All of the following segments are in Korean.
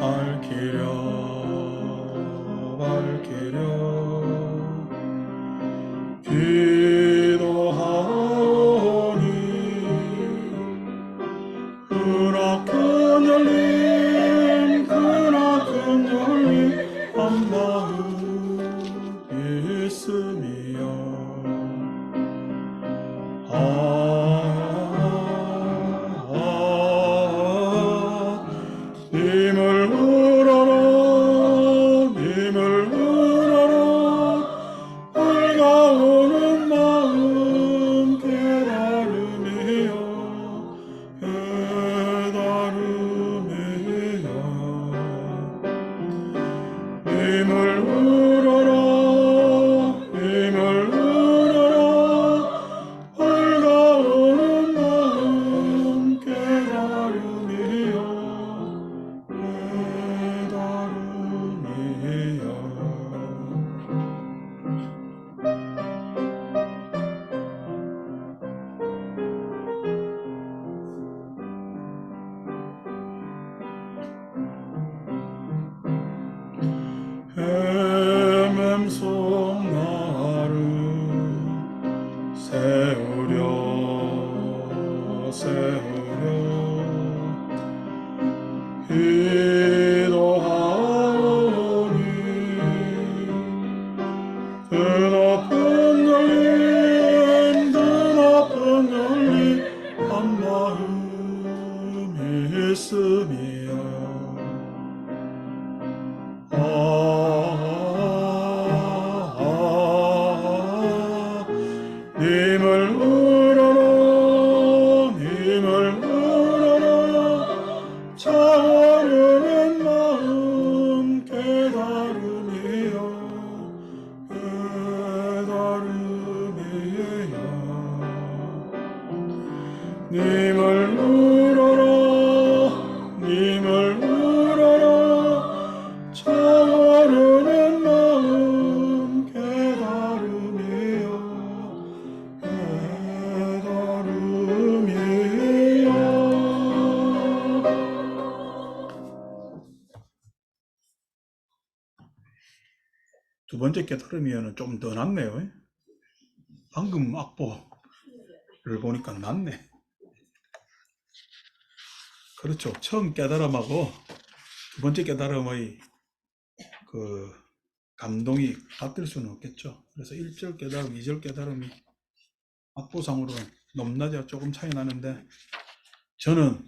밝히려 밝히려 기도하오니 그나큰 열림 그나큰 열림 한마음 있음이여 님을 우러러 님을 우러러 밝아오는 마음 깨달음이여 깨달음이여 님을 우러러 님을 우러러 밝아오는 마음 깨달음이여 깨달음이여 헤맴속 나를 세우려 세우려 기도하오니 드높은 열림 한마음 있음이여 님을 우러러 님을 우러러 차오르는 마음 깨달음이여 깨달음이여 님을 우러러 님을 우러러 차오르는 마음 깨달음이여 깨달음이여 두 번째 깨달음이여는 좀 더 낫네요. 방금 악보를 보니까 낫네. 그렇죠. 처음 깨달음하고 두 번째 깨달음의 그 감동이 같을 수는 없겠죠. 그래서 1절 깨달음, 2절 깨달음이 악보상으로는 높낮이가 조금 차이 나는데 저는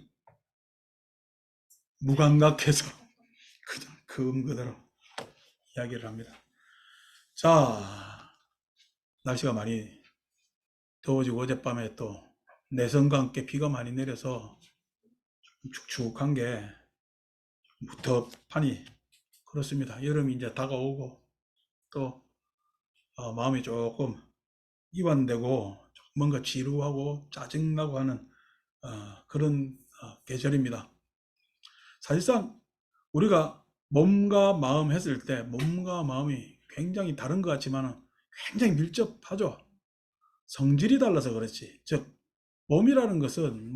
무감각해서 그냥 그대로 이야기를 합니다. 자, 날씨가 많이 더워지고 어젯밤에 또 내성과 함께 비가 많이 내려서 축축한 게 무텁하니 그렇습니다. 여름이 이제 다가오고 또 마음이 조금 이완되고 뭔가 지루하고 짜증나고 하는 그런 계절입니다. 사실상 우리가 몸과 마음 했을 때 몸과 마음이 굉장히 다른 것 같지만 굉장히 밀접하죠. 성질이 달라서 그렇지. 즉 몸이라는 것은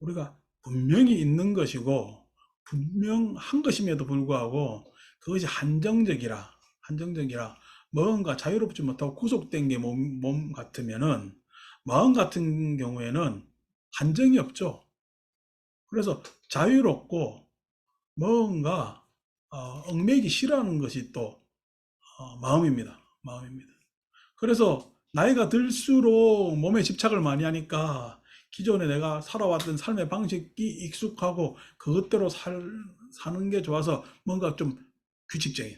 우리가 분명히 있는 것이고 분명한 것임에도 불구하고 그것이 한정적이라 뭔가 자유롭지 못하고 구속된 게 몸 같으면은 마음 같은 경우에는 한정이 없죠. 그래서 자유롭고 뭔가 얽매이기 싫어하는 것이 또 마음입니다. 그래서 나이가 들수록 몸에 집착을 많이 하니까 기존에 내가 살아왔던 삶의 방식이 익숙하고 그것대로 사는 게 좋아서 뭔가 좀 규칙적인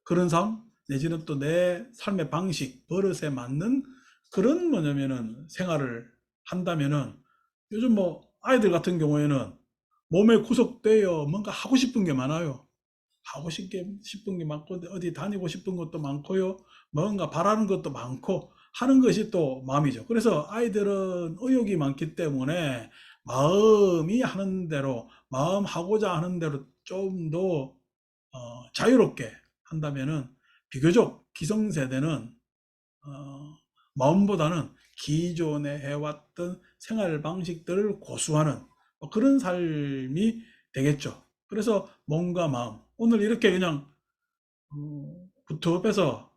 그런 삶 내지는 또 내 삶의 방식 버릇에 맞는 그런 뭐냐면은 생활을 한다면은 요즘 뭐 아이들 같은 경우에는 몸에 구속되어 뭔가 하고 싶은 게 많아요. 하고 싶은 게 많고 어디 다니고 싶은 것도 많고요. 뭔가 바라는 것도 많고 하는 것이 또 마음이죠. 그래서 아이들은 의욕이 많기 때문에 마음이 하는 대로 마음 하고자 하는 대로 좀 더 자유롭게 한다면은 비교적 기성세대는 마음보다는 기존에 해왔던 생활 방식들을 고수하는 그런 삶이 되겠죠. 그래서 몸과 마음, 오늘 이렇게 그냥 부트업해서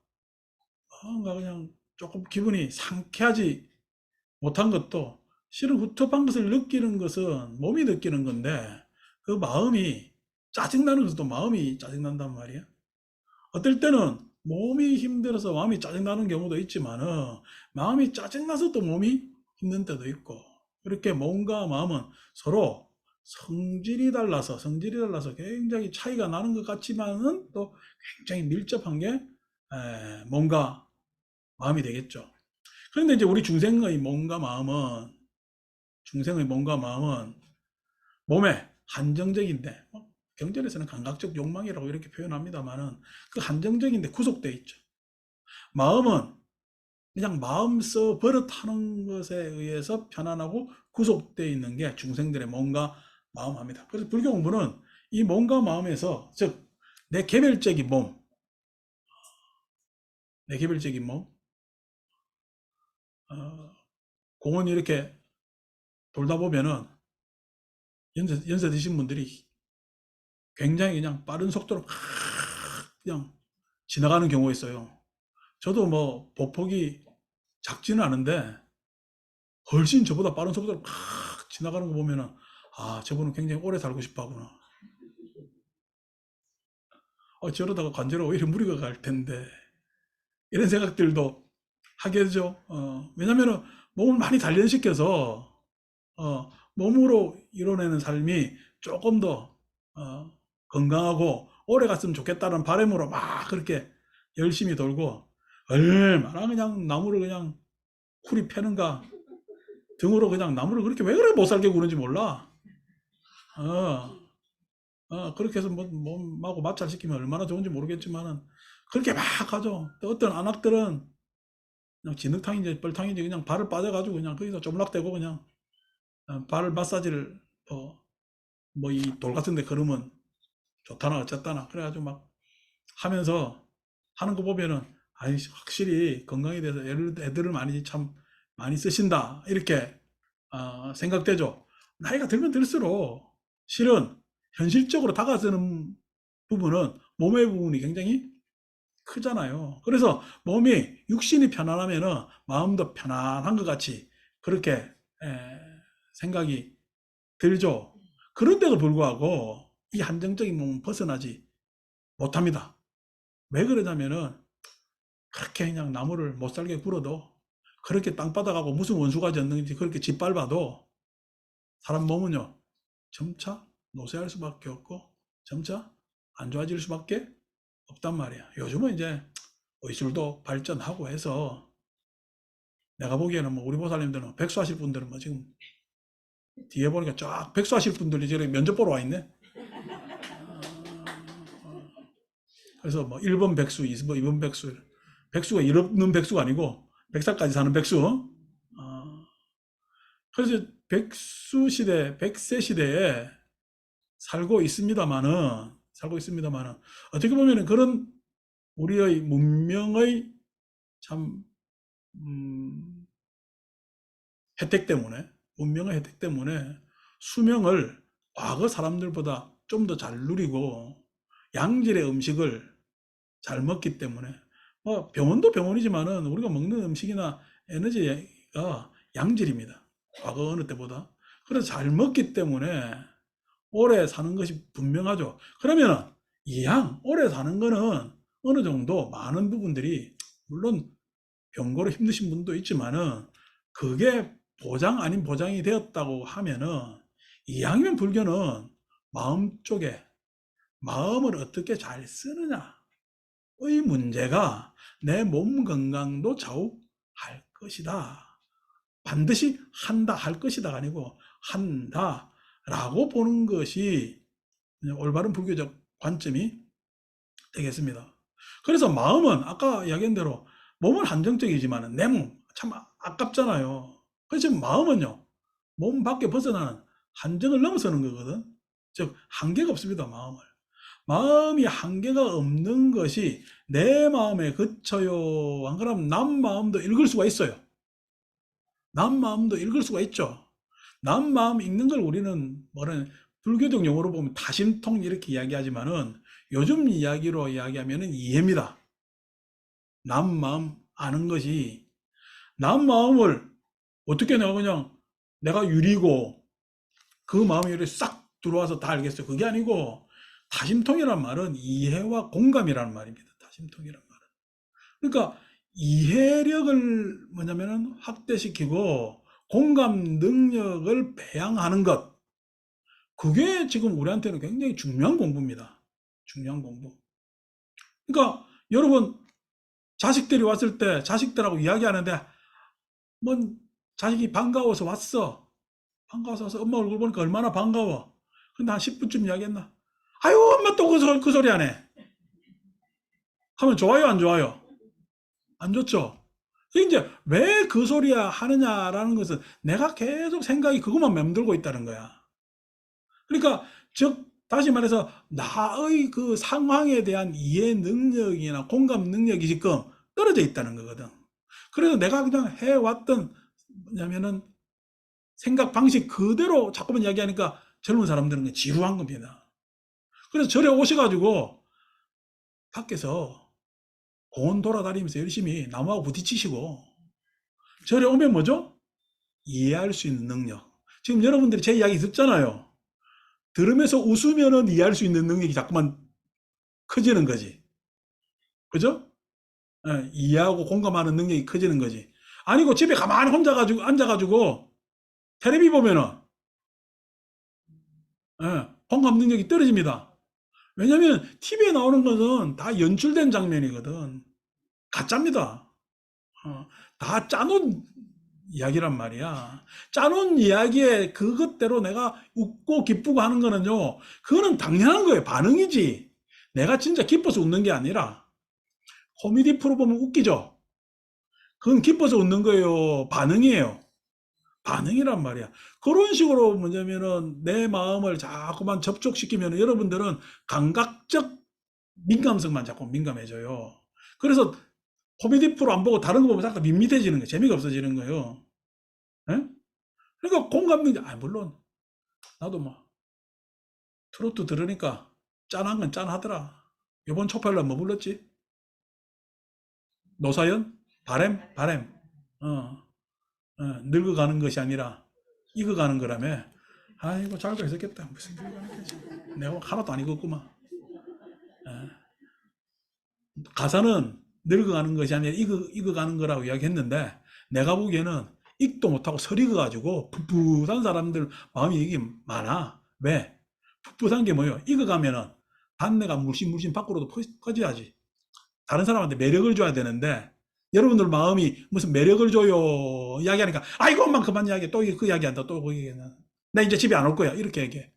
뭔가 그냥 조금 기분이 상쾌하지 못한 것도, 실은 후텁한 것을 느끼는 것은 몸이 느끼는 건데, 그 마음이 짜증나는 것도 마음이 짜증난단 말이야. 어떨 때는 몸이 힘들어서 마음이 짜증나는 경우도 있지만은, 마음이 짜증나서 또 몸이 힘든 때도 있고, 이렇게 몸과 마음은 서로 성질이 달라서 굉장히 차이가 나는 것 같지만은 또 굉장히 밀접한 게 몸과 마음이 되겠죠. 그런데 이제 우리 중생의 몸과 마음은 몸에 한정적인데, 경전에서는 감각적 욕망이라고 이렇게 표현합니다만은, 그 한정적인데 구속되어 있죠. 마음은 그냥 마음 써 버릇하는 것에 의해서 편안하고 구속되어 있는 게 중생들의 몸과 마음합니다. 그래서 불교 공부는 이 몸과 마음에서, 즉 내 개별적인 몸, 내 개별적인 몸, 공원 이렇게 돌다 보면은 연세 드신 분들이 굉장히 그냥 빠른 속도로 막 그냥 지나가는 경우가 있어요. 저도 뭐 보폭이 작지는 않은데 훨씬 저보다 빠른 속도로 막 지나가는 거 보면은, 아, 저분은 굉장히 오래 살고 싶어 하구나. 저러다가 관절에 오히려 무리가 갈 텐데, 이런 생각들도 하게 되죠. 왜냐면은 몸을 많이 단련시켜서 몸으로 이뤄내는 삶이 조금 더 건강하고 오래 갔으면 좋겠다는 바람으로 막 그렇게 열심히 돌고, 얼마나 그냥 나무를 그냥 쿨이 패는가, 등으로 그냥 나무를 그렇게 왜 그래 못 살게 구는지 몰라. 어, 그렇게 해서 뭐 몸하고 마찰시키면 얼마나 좋은지 모르겠지만은 그렇게 막 하죠. 또 어떤 안악들은 그냥 진흙탕인지 뻘탕인지 그냥 발을 빠져가지고 그냥 거기서 쪼물락대고 그냥 발 마사지를 뭐 이 돌 같은 데 걸으면 좋다나 어쨌다나 그래가지고 막 하면서 하는 거 보면은, 아니 확실히 건강에 대해서 애들을 많이 쓰신다 이렇게 생각되죠. 나이가 들면 들수록 실은 현실적으로 다가서는 부분은 몸의 부분이 굉장히 크잖아요. 그래서 몸이 육신이 편안하면은 마음도 편안한 것 같이 그렇게 생각이 들죠. 그런데도 불구하고 이 한정적인 몸은 벗어나지 못합니다. 왜 그러냐면은, 그렇게 그냥 나무를 못 살게 굴어도, 그렇게 땅바닥하고 무슨 원수가 졌는지 그렇게 짓밟아도 사람 몸은요 점차 노쇠할 수밖에 없고 점차 안 좋아질 수밖에 없단 말이야. 요즘은 이제 의술도 발전하고 해서 내가 보기에는 뭐 우리 보살님들은 백수하실 분들은 뭐 지금 뒤에 보니까 쫙 백수하실 분들이 저기 면접 보러 와 있네. 그래서 뭐 1번 백수, 2번 백수, 백수가 일 없는 백수가 아니고 100살까지 사는 백수. 그래서 백수 시대, 백세 시대에 살고 있습니다만은 어떻게 보면은 그런 우리의 문명의 참 문명의 혜택 때문에 수명을 과거 사람들보다 좀 더 잘 누리고 양질의 음식을 잘 먹기 때문에, 뭐 병원도 병원이지만은 우리가 먹는 음식이나 에너지가 양질입니다. 과거 어느 때보다. 그래서 잘 먹기 때문에 오래 사는 것이 분명하죠. 그러면은 이왕 오래 사는 거는 어느 정도 많은 부분들이, 물론 병고로 힘드신 분도 있지만은 그게 보장 아닌 보장이 되었다고 하면은, 이왕이면 불교는 마음 쪽에, 마음을 어떻게 잘 쓰느냐의 문제가 내 몸 건강도 좌우할 것이다. 반드시 한다, 할 것이다가 아니고 한다라고 보는 것이 올바른 불교적 관점이 되겠습니다. 그래서 마음은 아까 이야기한 대로 몸은 한정적이지만 내 몸 참 아깝잖아요. 그래서 마음은요, 몸 밖에 벗어나는 한정을 넘어서는 거거든. 즉 한계가 없습니다. 마음이 한계가 없는 것이 내 마음에 그쳐요. 안 그러면 남 마음도 읽을 수가 있어요. 남 마음도 읽을 수가 있죠. 남 마음 읽는 걸 우리는 뭐래, 불교적 용어로 보면 다심통 이렇게 이야기하지만은 요즘 이야기로 이야기하면은 이해입니다. 남 마음 아는 것이, 남 마음을 어떻게 내가 그냥 내가 유리고 그 마음이 이렇게 싹 들어와서 다 알겠어요. 그게 아니고 다심통이란 말은 이해와 공감이라는 말입니다. 다심통이란 말은. 그러니까 이해력을 뭐냐면은 확대시키고 공감 능력을 배양하는 것. 그게 지금 우리한테는 굉장히 중요한 공부입니다. 중요한 공부. 그러니까 여러분 자식들이 왔을 때 자식들하고 이야기하는데 뭐 자식이 반가워서 왔어. 반가워서 와서 엄마 얼굴 보니까 얼마나 반가워. 근데 한 10분쯤 이야기했나? 아유 엄마 또 그 소리 하네. 하면 좋아요 안 좋아요? 안 좋죠? 이제 왜 그 소리야 하느냐라는 것은 내가 계속 생각이 그것만 맴돌고 있다는 거야. 그러니까 즉 다시 말해서 나의 그 상황에 대한 이해 능력이나 공감 능력이 지금 떨어져 있다는 거거든. 그래서 내가 그냥 해왔던 뭐냐면은 생각 방식 그대로 자꾸만 이야기하니까 젊은 사람들은 지루한 겁니다. 그래서 절에 오셔가지고 밖에서 공원 돌아다니면서 열심히 나무하고 부딪히시고 절에 오면 뭐죠? 이해할 수 있는 능력. 지금 여러분들이 제 이야기 듣잖아요. 들으면서 웃으면은 이해할 수 있는 능력이 자꾸만 커지는 거지. 그죠? 예, 이해하고 공감하는 능력이 커지는 거지. 아니고 집에 가만히 혼자 가지고 앉아가지고 테레비 보면은 예, 공감 능력이 떨어집니다. 왜냐면 TV에 나오는 것은 다 연출된 장면이거든. 가짜입니다. 다 짜놓은 이야기란 말이야. 짜놓은 이야기에 그것대로 내가 웃고 기쁘고 하는 거는요, 그거는 당연한 거예요. 반응이지. 내가 진짜 기뻐서 웃는 게 아니라, 코미디 프로 보면 웃기죠? 그건 기뻐서 웃는 거예요. 반응이에요. 반응이란 말이야. 그런 식으로 뭐냐면은 내 마음을 자꾸만 접촉시키면 여러분들은 감각적 민감성만 자꾸 민감해져요. 그래서 코미디 프로 안 보고 다른 거 보면 자꾸 밋밋해지는 거예요. 재미가 없어지는 거예요. 예? 그러니까 공감 능력, 물론 나도 뭐 트로트 들으니까 짠한 건 짠하더라. 이번 초팔로 뭐 불렀지? 노사연? 바램? 바램. 어, 늙어가는 것이 아니라 익어가는 거라며. 아이고 잘도 했었겠다. 무슨 늙어가는 거지. 내가 하나도 안 익었구만. 가사는 늙어가는 것이 아니라 익어가는 거라고 이야기했는데 내가 보기에는 익도 못하고 설익어가지고 풋풋한 사람들 마음이 이게 많아. 왜? 풋풋한 게 뭐예요? 익어가면은 단내가 물씬 밖으로도 퍼져야지. 다른 사람한테 매력을 줘야 되는데 여러분들 마음이 무슨 매력을 줘요 이야기하니까 아이고 엄마 그만 이야기해. 또 그 이야기한다. 또 그 얘기는 나 이제 집에 안 올 거야. 이렇게 얘기해.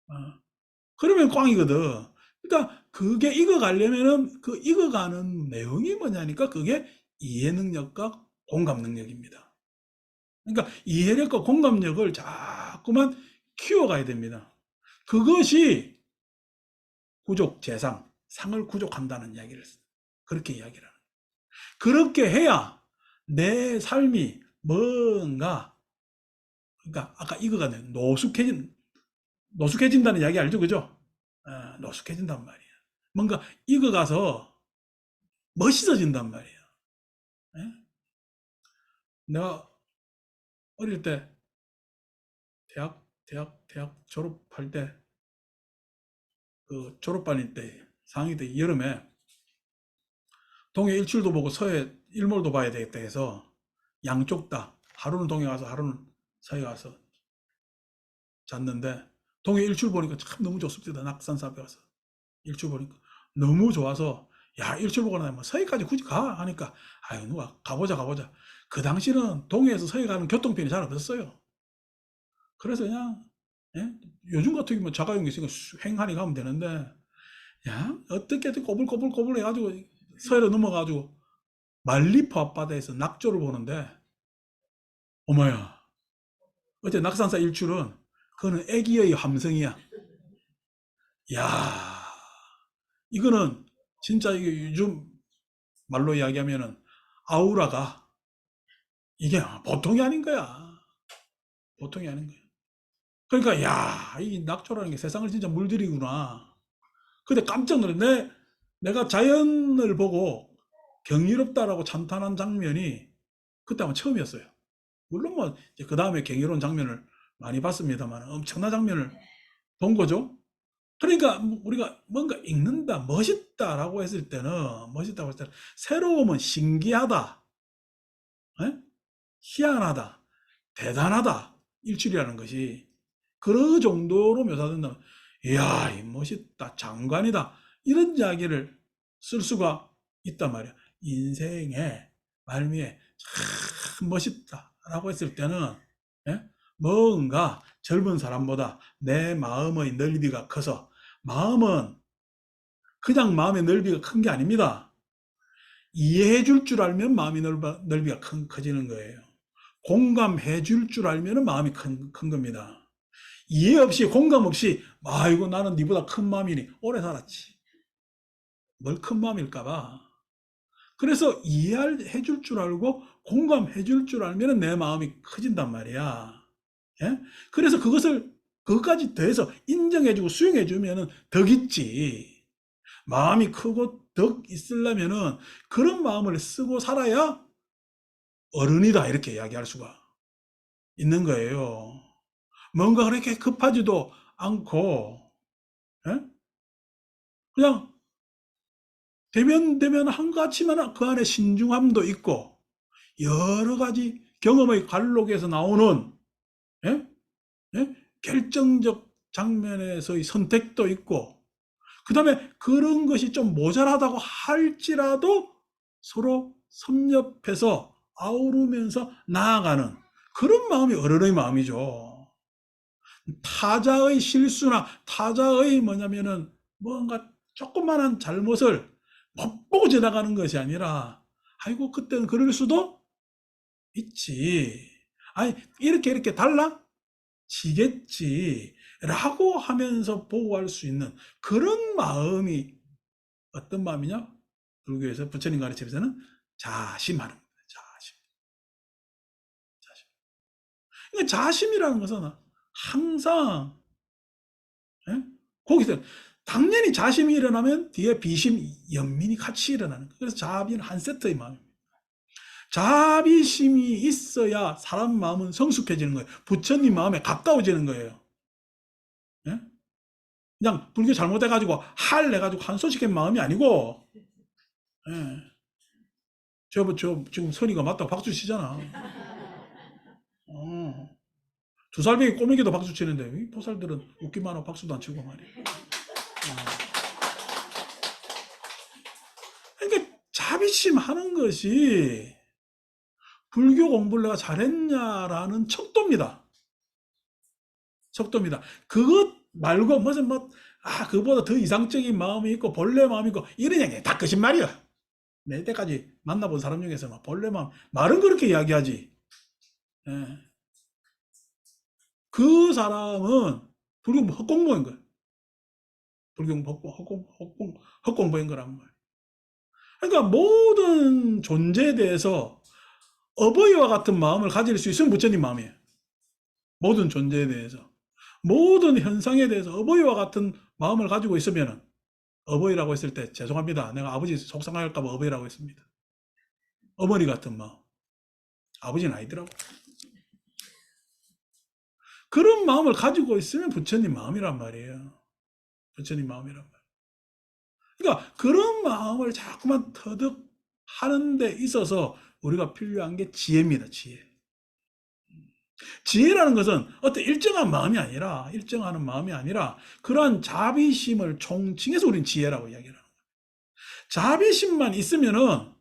어. 그러면 꽝이거든. 그러니까 그게 익어가려면은 그 익어가는 내용이 뭐냐니까 그게 이해 능력과 공감 능력입니다. 그러니까 이해력과 공감력을 자꾸만 키워가야 됩니다. 그것이 구족 재상, 상을 구족한다는 이야기를 그렇게 이야기를 하는. 그렇게 해야 내 삶이 뭔가 그러니까 아까 익어가는 노숙해진다는 이야기 알죠, 그죠? 노숙해진단 말이야. 뭔가 익어가서 멋있어진단 말이야. 예? 내가 어릴 때 대학 졸업할 때 그 졸업반일 때 상위 때 여름에 동해 일출도 보고 서해 일몰도 봐야 되겠다 해서 양쪽 다 하루는 동해 가서 하루는 서해 가서 잤는데 동해 일출 보니까 참 너무 좋습니다. 낙산사 앞에 가서 일출 보니까 너무 좋아서 야 일출 보고 나면 서해까지 굳이 가 하니까 아유 누가 가보자. 그 당시는 동해에서 서해 가는 교통편이 잘 없었어요. 그래서 그냥 예? 요즘 같은 경우면 자가용이 있으니까 횡하니 가면 되는데 야 어떻게든 꼬불꼬불 해가지고 서해로 넘어가지고 말리포 앞바다에서 낙조를 보는데 어머야 어제 낙산사 일출은 그거는 애기의 함성이야. 야 이거는 진짜 이게 요즘 말로 이야기하면은 아우라가 이게 보통이 아닌 거야. 보통이 아닌 거야. 그러니까 야, 이 낙초라는 게 세상을 진짜 물들이구나. 근데 깜짝 놀랐네. 내가 자연을 보고 경이롭다라고 찬탄한 장면이 그때 아마 처음이었어요. 물론 뭐 그 다음에 경이로운 장면을 많이 봤습니다만 엄청난 장면을 본 거죠. 그러니까 우리가 뭔가 읽는다, 멋있다라고 했을 때는 멋있다고 했을 때는 새로움은 신기하다, 에? 희한하다, 대단하다 일출이라는 것이 그 정도로 묘사된다면 이야, 이 멋있다, 장관이다 이런 이야기를 쓸 수가 있단 말이야. 인생의 말미에 참 멋있다라고 했을 때는 예? 뭔가 젊은 사람보다 내 마음의 넓이가 커서 마음은 그냥 마음의 넓이가 큰 게 아닙니다. 이해해 줄 줄 알면 마음이 넓이가 커지는 거예요. 공감해 줄 줄 알면 마음이 큰 겁니다. 이해 없이 공감 없이 아이고 나는 니보다 큰 마음이니 오래 살았지. 뭘 큰 마음일까 봐. 그래서 이해해 줄 줄 알고 공감해 줄 줄 알면 내 마음이 커진단 말이야. 예? 그래서 그것까지 더해서 인정해주고 수용해주면 덕있지. 마음이 크고 덕 있으려면은 그런 마음을 쓰고 살아야 어른이다 이렇게 이야기할 수가 있는 거예요. 뭔가 그렇게 급하지도 않고 예? 그냥 대면 한같이만 그 안에 신중함도 있고 여러 가지 경험의 관록에서 나오는 예? 예? 결정적 장면에서의 선택도 있고 그 다음에 그런 것이 좀 모자라다고 할지라도 서로 섭렵해서 아우르면서 나아가는 그런 마음이 어른의 마음이죠. 타자의 실수나 타자의 뭐냐면은 뭔가 조그만한 잘못을 못 보고 지나가는 것이 아니라 아이고 그때는 그럴 수도 있지. 아니 이렇게 달라지겠지 라고 하면서 보고할 수 있는 그런 마음이 어떤 마음이냐? 불교에서 부처님 가르침에서는 자심하는 거예요. 자심. 그러니까 자심이라는 것은 항상 예? 거기서 당연히 자심이 일어나면 뒤에 비심, 연민이 같이 일어나는 거예요. 그래서 자비는 한 세트의 마음입니다. 자비심이 있어야 사람 마음은 성숙해지는 거예요. 부처님 마음에 가까워지는 거예요. 예? 그냥 불교 잘못해가지고 할래가지고 한소식한 마음이 아니고 예. 저 지금 선이가 맞다고 박수 치잖아. 어. 2살배기 꼬맹이도 박수 치는데 이 보살들은 웃기만 하고 박수도 안 치고 말이야. 그러니까 자비심 하는 것이 불교 공부를 내가 잘했냐라는 척도입니다. 척도입니다. 그것 말고 무슨 그보다 더 이상적인 마음이 있고 본래 마음이 있고 이런 얘기 다 거짓말이야. 내 때까지 만나본 사람 중에서 본래 마음 말은 그렇게 이야기하지. 예. 그 사람은 불교 헛공부인 거야. 불교 헛공부인 거란 말이야. 그러니까 모든 존재에 대해서 어버이와 같은 마음을 가질 수 있으면 부처님 마음이에요. 모든 존재에 대해서. 모든 현상에 대해서 어버이와 같은 마음을 가지고 있으면 어버이라고 했을 때 죄송합니다. 내가 아버지 속상할까 봐 어버이라고 했습니다. 어머니 같은 마음. 아버지는 아니더라고. 그런 마음을 가지고 있으면 부처님 마음이란 말이에요. 부처님 마음이란 말이에요. 그러니까 그런 마음을 자꾸만 터득하는 데 있어서 우리가 필요한 게 지혜입니다. 지혜. 지혜라는 것은 어떤 일정한 마음이 아니라 일정하는 마음이 아니라 그러한 자비심을 총칭해서 우리는 지혜라고 이야기를 하는 거예요. 자비심만 있으면은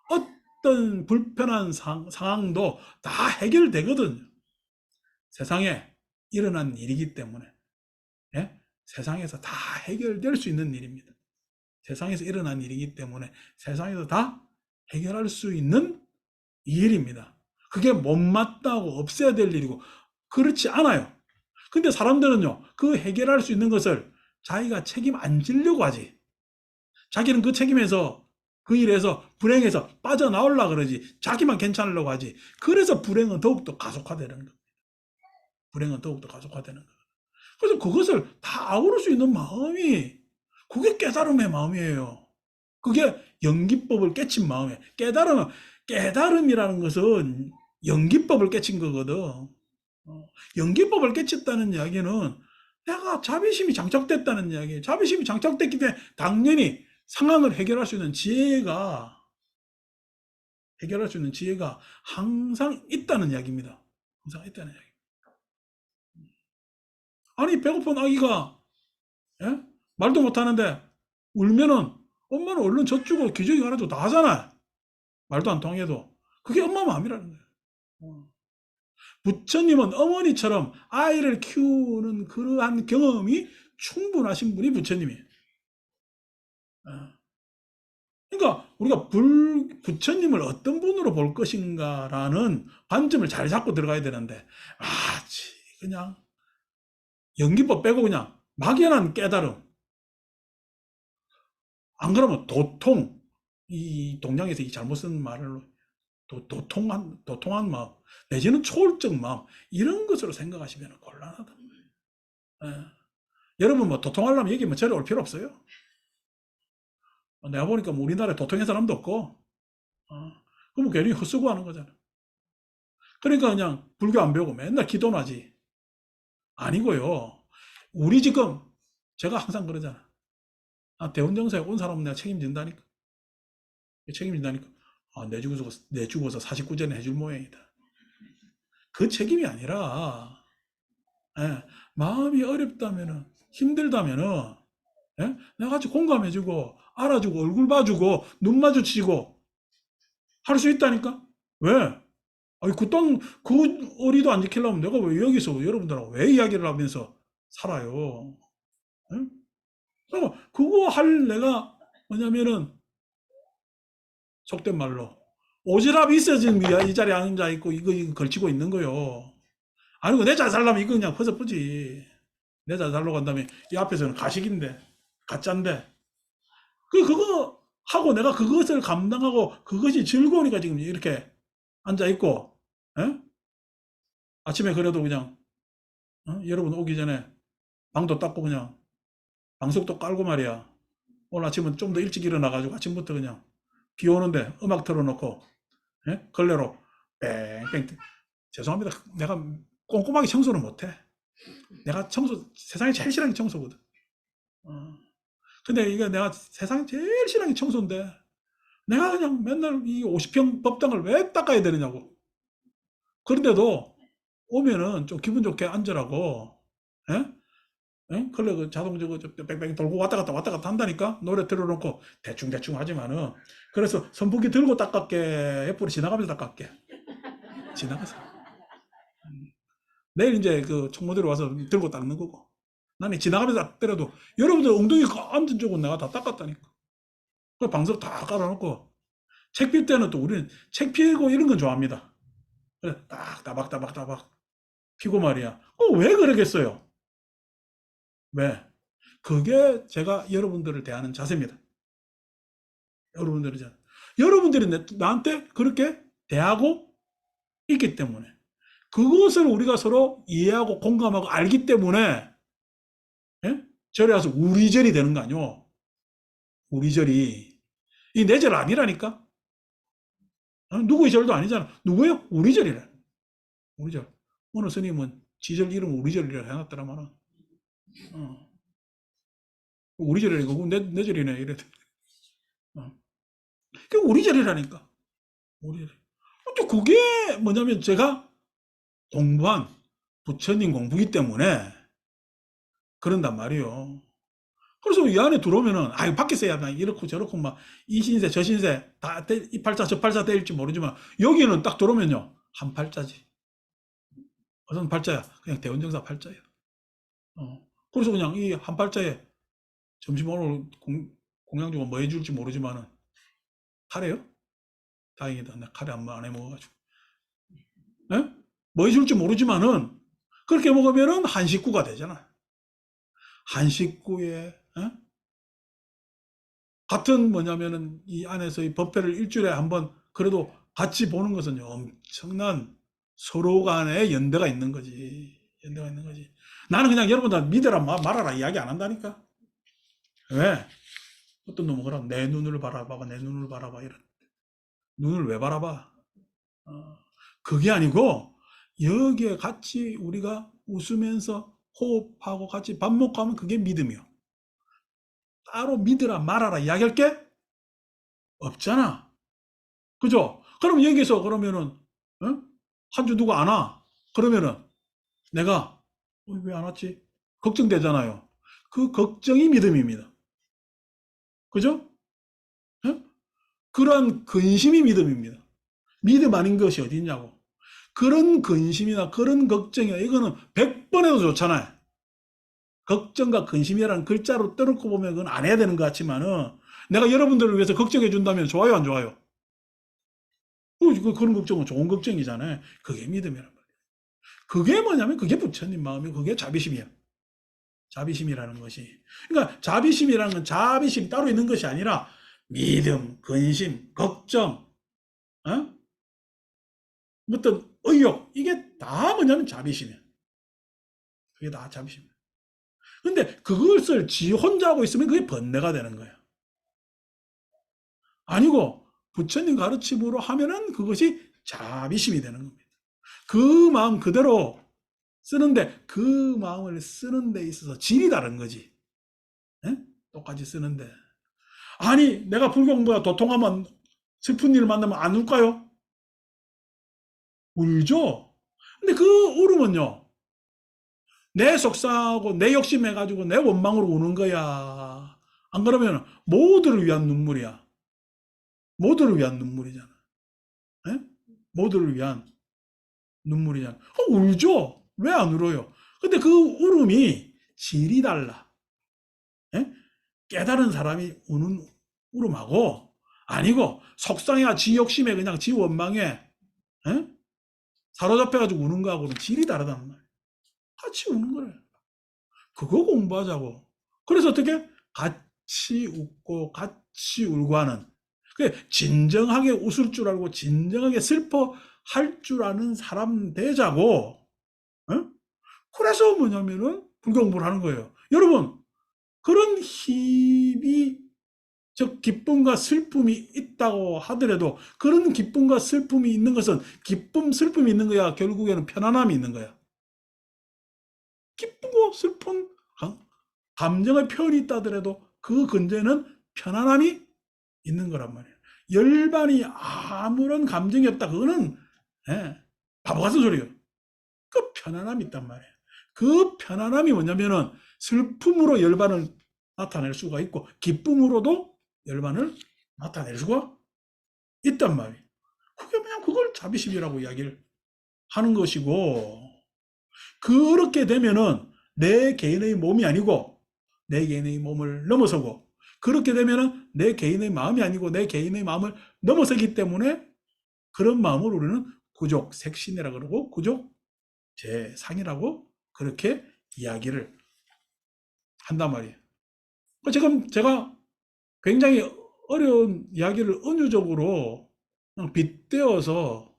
어떤 불편한 상황도 다 해결되거든요. 세상에 일어난 일이기 때문에 예? 세상에서 다 해결될 수 있는 일입니다. 세상에서 일어난 일이기 때문에 세상에서 다 해결할 수 있는 일입니다. 그게 못마땅하고 없애야 될 일이고 그렇지 않아요. 근데 사람들은요, 그 해결할 수 있는 것을 자기가 책임 안 지려고 하지. 자기는 그 책임에서 그 일에서 불행해서 빠져나오려고 그러지. 자기만 괜찮으려고 하지. 그래서 불행은 더욱더 가속화되는 겁니다. 불행은 더욱더 가속화되는 겁니다. 그래서 그것을 다 아우를 수 있는 마음이, 그게 깨달음의 마음이에요. 그게 연기법을 깨친 마음이에요. 깨달음이라는 것은 연기법을 깨친 거거든. 연기법을 깨쳤다는 이야기는 내가 자비심이 장착됐다는 이야기예요. 자비심이 장착됐기 때문에 당연히 상황을 해결할 수 있는 지혜가 항상 있다는 이야기입니다. 항상 있다는 이야기. 아니, 배고픈 아기가, 예? 말도 못하는데 울면은 엄마는 얼른 젖주고 기저귀 갈아주고 다 하잖아. 말도 안 통해도. 그게 엄마 마음이라는 거예요. 부처님은 어머니처럼 아이를 키우는 그러한 경험이 충분하신 분이 부처님이에요. 그러니까 우리가 부처님을 어떤 분으로 볼 것인가라는 관점을 잘 잡고 들어가야 되는데, 그냥 연기법 빼고 그냥 막연한 깨달음, 안 그러면 도통, 이 동양에서 이 잘못 쓴 말로 도통한 마음, 내지는 초월적 마음, 이런 것으로 생각하시면 곤란하다. 예. 여러분 뭐 도통하려면 여기 뭐 저리 올 필요 없어요. 내가 보니까 뭐 우리나라에 도통한 사람도 없고, 그러면 괜히 헛수고 하는 거잖아. 그러니까 그냥 불교 안 배우고 맨날 기도나 하지. 아니고요. 우리 지금, 제가 항상 그러잖아. 대원정사에 온 사람은 내가 책임진다니까. 내 죽어서 49전에 해줄 모양이다. 그 책임이 아니라, 예, 마음이 어렵다면은, 힘들다면은, 예? 내가 같이 공감해주고, 알아주고, 얼굴 봐주고, 눈 마주치고, 할 수 있다니까? 왜? 아니, 그 어리도 안 지키려면 내가 왜 여기서 여러분들하고 왜 이야기를 하면서 살아요? 예? 그거 할 내가 뭐냐면은, 속된 말로, 오지랖이 있어진 이 자리에 앉아있고, 이거 걸치고 있는 거요. 아니고, 내 잘 살려면 이거 그냥 허접하지. 내 잘 살려고 한다면, 이 앞에서는 가식인데, 가짠데, 그거 하고 내가 그것을 감당하고 그것이 즐거우니까 지금 이렇게 앉아있고, 에? 아침에 그래도 그냥, 여러분 오기 전에 방도 닦고 그냥, 방석도 깔고 말이야. 오늘 아침은 좀 더 일찍 일어나가지고 아침부터 그냥 비 오는데 음악 틀어놓고, 걸레로 뺑뺑, 죄송합니다. 내가 꼼꼼하게 청소는 못해. 내가 세상에 제일 싫어하는 게 청소거든. 근데 이게 내가 세상에 제일 싫어하는 게 청소인데, 내가 그냥 맨날 이 50평 법당을 왜 닦아야 되느냐고. 그런데도 오면은 좀 기분 좋게 앉으라고, 예? 예? 그래, 그 자동 저거 뺑뺑 돌고 왔다 갔다 한다니까? 노래 틀어놓고 대충 하지만은. 그래서 선풍기 들고 닦았게, 옆으로 지나가면서 닦았게. 지나가서. 내일 이제 그 총무대로 와서 들고 닦는 거고. 나는 지나가면서 닦더라도 여러분들 엉덩이 앉은 쪽은 내가 다 닦았다니까. 그 방석 다 깔아놓고. 책 필 때는 또 우리는 책 피고 이런 건 좋아합니다. 그래, 딱 따박따박 피고 말이야. 왜 그러겠어요? 왜? 그게 제가 여러분들을 대하는 자세입니다. 여러분들이 나한테 그렇게 대하고 있기 때문에, 그것을 우리가 서로 이해하고 공감하고 알기 때문에, 예? 절에 와서 우리절이 되는 거 아니오? 우리절이. 이 내 절 아니라니까? 누구의 절도 아니잖아. 누구예요? 우리절이래. 우리절. 어느 스님은 지절 이름 우리절이라 해놨더라 말은. 우리절이래. 그거 내 절이네. 이래. 그게 우리절이라니까. 우리절. 그게 뭐냐면 제가 공부한 부처님 공부기 때문에 그런단 말이요. 그래서 이 안에 들어오면은, 밖에서 해야 이렇고 저렇고 막 이 신세 저 신세 다 이 팔자 저 팔자 때릴지 모르지만, 여기는 딱 들어오면요, 한 팔자지. 어떤 팔자야? 그냥 대원정사 팔자예요. 그래서 그냥 이 한 팔자에 점심 오늘 공양 주고 뭐 해줄지 모르지만은, 카레요? 다행이다. 나 카레 안 해 먹어가지고. 예? 뭐 해줄지 모르지만은 그렇게 먹으면은 한 식구가 되잖아. 한 식구에, 같은 뭐냐면은 이 안에서 이 법회를 일주일에 한번 그래도 같이 보는 것은 엄청난 서로 간의 연대가 있는 거지. 연대가 있는 거지. 나는 그냥 여러분들 믿으라 말아라 이야기 안 한다니까. 왜? 어떤 놈은 그럼 내 눈을 바라봐, 내 눈을 바라봐 이런. 눈을 왜 바라봐? 어, 그게 아니고 여기에 같이 우리가 웃으면서 호흡하고 같이 밥 먹고 하면 그게 믿음이요. 따로 믿으라 말아라 이야기할 게 없잖아. 그죠? 그럼 여기서 그러면은 어? 한 주 누가 안 와? 그러면은 내가 왜 안 왔지? 걱정되잖아요. 그 걱정이 믿음입니다. 그죠? 어? 그런 근심이 믿음입니다. 믿음 아닌 것이 어디 있냐고. 그런 근심이나 그런 걱정이나 이거는 100번 해도 좋잖아요. 걱정과 근심이라는 글자로 떠놓고 보면 그건 안 해야 되는 것 같지만은 내가 여러분들을 위해서 걱정해 준다면 좋아요, 안 좋아요? 그런 걱정은 좋은 걱정이잖아요. 그게 믿음이란 말이에요. 그게 뭐냐면 그게 부처님 마음이고 그게 자비심이야. 자비심이라는 것이. 그러니까 자비심이라는 건 자비심이 따로 있는 것이 아니라 믿음, 근심, 걱정, 어? 어떤 의욕 이게 다 뭐냐면 자비심이야. 그게 다 자비심이야. 근데 그것을 지 혼자 하고 있으면 그게 번뇌가 되는 거예요. 아니고 부처님 가르침으로 하면은 그것이 자비심이 되는 겁니다. 그 마음 그대로 쓰는데 그 마음을 쓰는 데 있어서 질이 다른 거지. 에? 똑같이 쓰는데. 아니 내가 불교 공부가 도통하면 슬픈 일을 만나면 안 울까요? 울죠. 근데 그 울음은요. 내 속상하고 내 욕심해가지고 내 원망으로 우는 거야. 안 그러면 모두를 위한 눈물이야. 모두를 위한 눈물이잖아. 에? 모두를 위한 눈물이잖아. 울죠? 왜 안 울어요? 근데 그 울음이 질이 달라. 에? 깨달은 사람이 우는 울음하고 아니고 속상해가 지 욕심에 그냥 지 원망에 에? 사로잡혀가지고 우는 거하고는 질이 다르단 말이야. 같이 우는 거래. 그거 공부하자고. 그래서 어떻게? 같이 웃고 같이 울고 하는. 진정하게 웃을 줄 알고 진정하게 슬퍼할 줄 아는 사람 되자고. 어? 그래서 뭐냐면은 불교 공부를 하는 거예요. 여러분 그런 힘이 즉 기쁨과 슬픔이 있다고 하더라도 그런 기쁨과 슬픔이 있는 것은 기쁨 슬픔이 있는 거야. 결국에는 편안함이 있는 거야. 기쁘고 슬픈 감정의 표현이 있다 하더라도 그 근저에는 편안함이 있는 거란 말이에요. 열반이 아무런 감정이 없다. 그거는 바보 같은 소리예요. 그 편안함이 있단 말이에요. 그 편안함이 뭐냐면은 슬픔으로 열반을 나타낼 수가 있고 기쁨으로도 열반을 나타낼 수가 있단 말이에요. 그게 그냥 그걸 자비심이라고 이야기를 하는 것이고 그렇게 되면은 내 개인의 몸이 아니고 내 개인의 몸을 넘어서고 그렇게 되면은 내 개인의 마음이 아니고 내 개인의 마음을 넘어서기 때문에 그런 마음을 우리는 구족 색신이라 그러고 구족 제상이라고 그렇게 이야기를 한단 말이에요. 지금 제가 굉장히 어려운 이야기를 은유적으로 빗대어서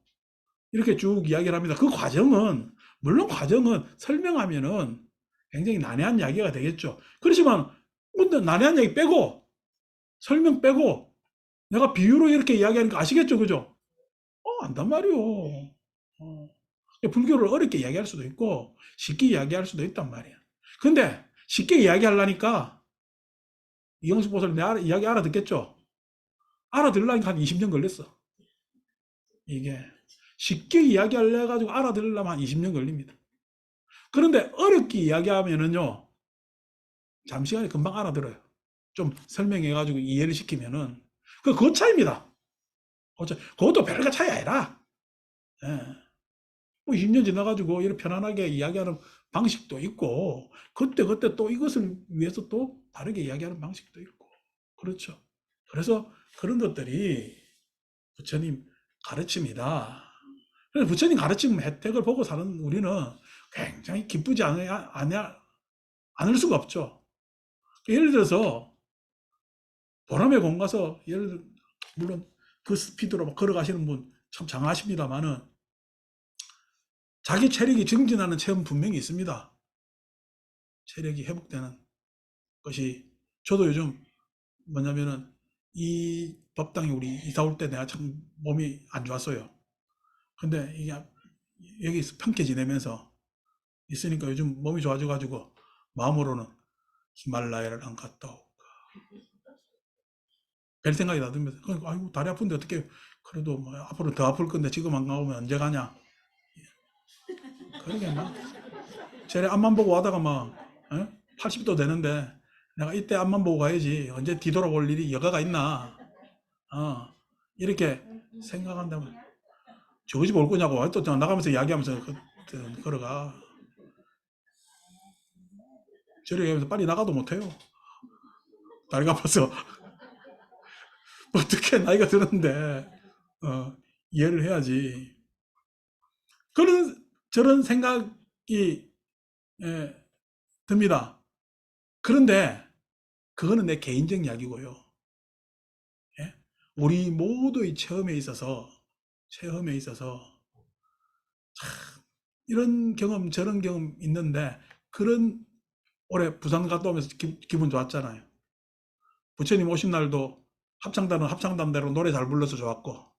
이렇게 쭉 이야기를 합니다. 그 과정은 물론 과정은 설명하면은 굉장히 난해한 이야기가 되겠죠. 그렇지만 근데 난해한 이야기 빼고 설명 빼고 내가 비유로 이렇게 이야기하니까 아시겠죠, 그죠? 안단 말이요. 불교를 어렵게 이야기할 수도 있고 쉽게 이야기할 수도 있단 말이야. 근데 쉽게 이야기하려니까 이영숙 보살님 내 이야기 알아듣겠죠? 알아들으려니까 한 20년 걸렸어. 이게 쉽게 이야기하려 해가지고 알아들으려면 한 20년 걸립니다. 그런데 어렵게 이야기하면은요 잠시간에 금방 알아들어요. 좀 설명해가지고 이해를 시키면은 그 차이입니다. 그것도 별거 차이 아니라 예. 뭐 20년 지나가지고 이렇게 편안하게 이야기하는 방식도 있고 그때 또 이것을 위해서 또 다르게 이야기하는 방식도 있고 그렇죠. 그래서 그런 것들이 부처님 가르침이다. 그래서 부처님 가르침 혜택을 보고 사는 우리는 굉장히 기쁘지 않을 수가 없죠. 예를 들어서 보람의 공 가서 물론 그 스피드로 걸어가시는 분 참 장하십니다만은 자기 체력이 증진하는 체험 분명히 있습니다. 체력이 회복되는 것이, 저도 요즘 뭐냐면은 이 법당에 우리 이사 올 때 내가 참 몸이 안 좋았어요. 근데 이게 여기서 평택 지내면서 있으니까 요즘 몸이 좋아져가지고 마음으로는 히말라야를 안 갔다 오고 별 생각이 나들면서, 그러니까 아이고 다리 아픈데 어떻게, 그래도 뭐 앞으로 더 아플 건데 지금 안 가보면 언제 가냐. 그러게 막 쟤네 앞만 보고 하다가 막 80도 되는데 내가 이때 앞만 보고 가야지 언제 뒤돌아볼 일이 여가가 있나. 어, 이렇게 생각한다면 저거 집 올 거냐고 또 나가면서 이야기하면서 걸어가. 저렇게 하면서 빨리 나가도 못해요. 다리가 아파서. 어떻게 나이가 들었는데 이해를 해야지. 그런 저런 생각이 예, 듭니다. 그런데 그거는 내 개인적 이야기고요. 예? 우리 모두의 체험에 있어서 이런 경험 저런 경험 있는데, 그런 올해 부산 갔다 오면서 기분 좋았잖아요. 부처님 오신 날도 합창단은 합창단대로 노래 잘 불러서 좋았고,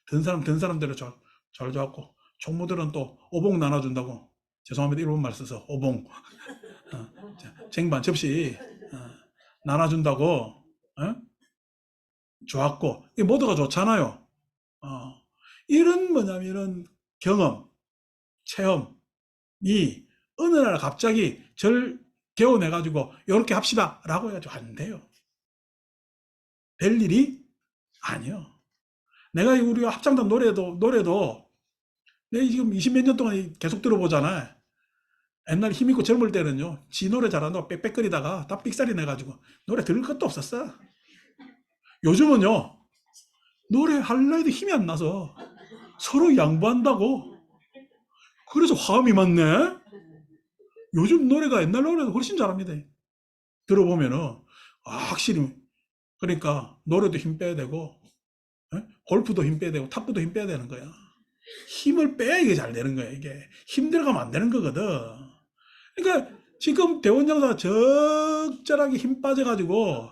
든 사람대로 잘 좋았고, 총무들은 또 오봉 나눠준다고, 죄송합니다 일본말 써서 오봉 쟁반 접시 나눠준다고 좋았고, 이 모두가 좋잖아요. 어, 이런 뭐냐면은 경험, 체험이 어느 날 갑자기 절 개원해가지고 이렇게 합시다 라고 해가지고 안 돼요. 될 일이 아니요. 내가 우리가 합창단 노래도 내가 지금 20몇 년 동안 계속 들어보잖아. 옛날 힘있고 젊을 때는요, 지 노래 잘한다고 빽빽거리다가 다 삑사리 내가지고 노래 들을 것도 없었어. 요즘은요, 노래 할라 해도 힘이 안 나서 서로 양보한다고. 그래서 화음이 많네. 요즘 노래가 옛날 노래도 훨씬 잘합니다. 들어보면은 확실히. 그러니까 노래도 힘 빼야 되고 골프도 힘 빼야 되고 탁구도 힘 빼야 되는 거야. 힘을 빼야 이게 잘 되는 거야. 이게 힘 들어가면 안 되는 거거든. 그러니까 지금 대원장사가 적절하게 힘 빠져가지고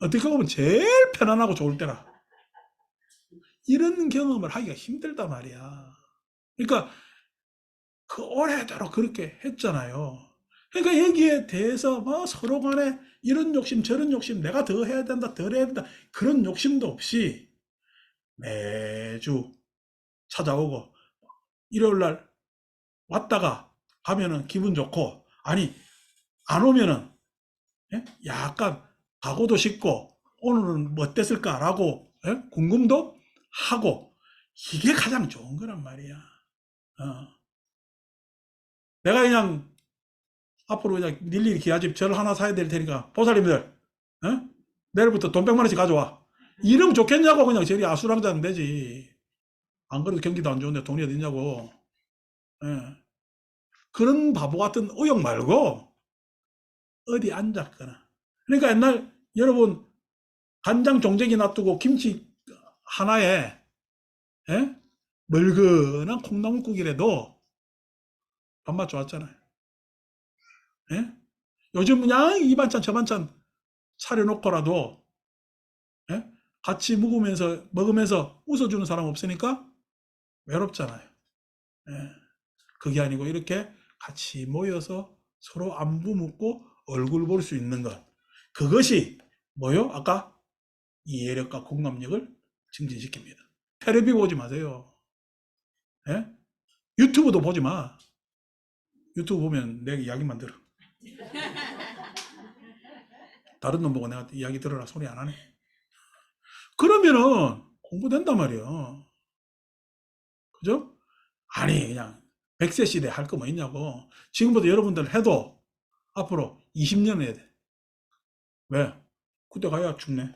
어떻게 보면 제일 편안하고 좋을 때라 이런 경험을 하기가 힘들단 말이야. 그러니까 그 오래도록 그렇게 했잖아요. 그러니까 여기에 대해서 뭐 서로 간에 이런 욕심 저런 욕심, 내가 더 해야 된다 덜 해야 된다 그런 욕심도 없이 매주 찾아오고, 일요일 날 왔다가 가면은 기분 좋고, 아니 안 오면은 약간 가고도 싶고 오늘은 뭐 어땠을까라고 궁금도 하고, 이게 가장 좋은 거란 말이야. 어. 내가 그냥 앞으로 그냥 일일이 기아집 절 하나 사야 될 테니까 보살님들 내일부터 돈 100만 원씩 가져와, 이러면 좋겠냐고. 그냥 저리 아수랑장 되지. 안 그래도 경기도 안 좋은데 돈이 어딨냐고. 예. 그런 바보 같은 의욕 말고 어디 앉았거나. 그러니까 옛날 여러분 간장 종쟁이 놔두고 김치 하나에 멀건한 콩나물국이라도 밥맛 좋았잖아요. 예? 요즘 그냥 이 반찬 저 반찬 차려놓고라도 예? 같이 먹으면서 웃어주는 사람 없으니까 외롭잖아요. 예. 그게 아니고 이렇게 같이 모여서 서로 안부 묻고 얼굴 볼 수 있는 것, 그것이 뭐요? 아까 이해력과 공감력을 증진시킵니다. 테레비 보지 마세요. 예? 유튜브도 보지 마. 유튜브 보면 내 이야기만 들어. 다른 놈 보고 내가 이야기 들으라 소리 안 하네. 그러면은 공부된단 말이야. 그죠? 아니 그냥 100세 시대 할 거 뭐 있냐고. 지금부터 여러분들 해도 앞으로 20년 해야 돼. 왜? 그때 가야 죽네.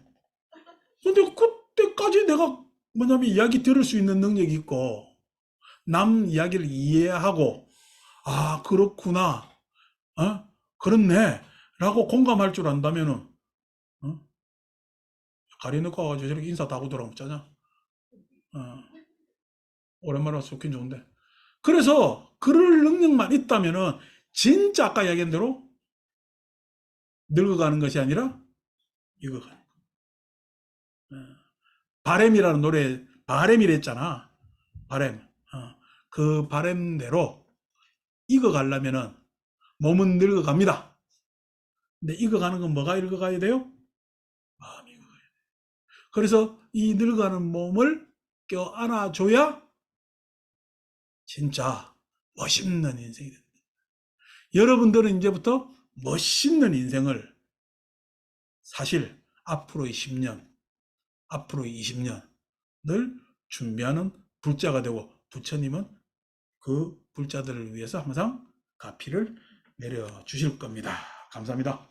근데 그때까지 내가 뭐냐면 이야기 들을 수 있는 능력이 있고 남 이야기를 이해하고, 아 그렇구나, 그렇네 라고 공감할 줄 안다면은 어? 가리놓고 와가지고 저렇게 인사 다 하고 돌아오면 짜냐. 어, 오랜만에 와서 좋긴 좋은데. 그래서 그럴 능력만 있다면은 진짜 아까 이야기한 대로 늙어가는 것이 아니라 익어가는 거. 바램이라는 노래 바램이랬잖아. 바램. 그 바램대로 익어가려면은 몸은 늙어갑니다. 근데 익어가는 건 뭐가 익어가야 돼요? 마음이 익어가야 돼요. 그래서 이 늙어가는 몸을 껴안아줘야 진짜 멋있는 인생이 됩니다. 여러분들은 이제부터 멋있는 인생을 사실 앞으로의 10년, 앞으로의 20년을 준비하는 불자가 되고 부처님은 그 불자들을 위해서 항상 가피를 내려주실 겁니다. 감사합니다.